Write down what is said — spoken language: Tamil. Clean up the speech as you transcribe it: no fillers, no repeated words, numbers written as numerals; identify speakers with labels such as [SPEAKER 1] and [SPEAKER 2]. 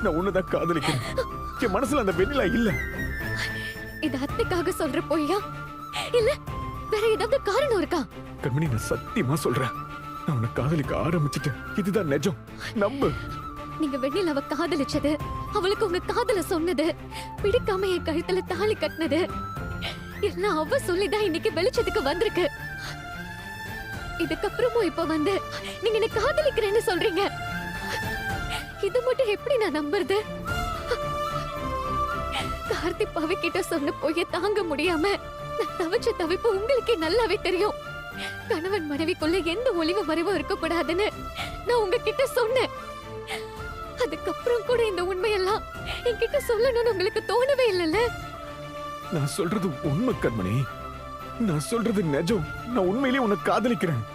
[SPEAKER 1] நான் உன்னதான் காதலிக்கிறேன். என் மனசுல அந்த வெண்ணிலா இல்ல.
[SPEAKER 2] இது அத்தைக்காக சொல்ற பொய்யா இல்ல வேற ஏதாவது காரணம் இருக்கா?
[SPEAKER 1] கண்மணி, நான் சத்தியமா சொல்றேன், நான் உன்னை காதலிக்க ஆரம்பிச்சிட்டேன். இதுதான் நிஜம், நம்பு.
[SPEAKER 2] நீங்க வெண்ணிலாவ காதலிச்சது, அவளுக்கு உங்க காதல சொன்னது, பிடிக்காம என் கழுத்துல தாலி கட்டினது எல்லாம் அவ சொல்லிதான் இன்னைக்கு வெளிச்சத்துக்கு வந்திருக்கு. இதுக்கப்புறமும் இப்ப வந்து நீங்க என்ன காதலிக்கிறேன்னு சொல்றீங்க. இது மட்டும் எப்படி நான் நம்புறது? கார்த்தி பவி கிட்ட சொன்ன பொய்ய தாங்க முடியாம நான் தவிச்ச தவிப்பு உங்களுக்கே நல்லாவே தெரியும். கணவன் மனைவிக்குள்ள எந்த ஒளிவு மறைவும் இருக்கக்கூடாதுன்னு நான் உங்ககிட்ட சொன்னேன். அதுக்கப்புறம் கூட இந்த உண்மையெல்லாம் என்கிட்ட சொல்லணும்னு உங்களுக்கு தோணவே இல்லைல்ல?
[SPEAKER 1] நான் சொல்றது உண்மை கண்மணி, நான் சொல்றது நிஜம். நான் உண்மையிலேயே உன்னை காதலிக்கிறேன்.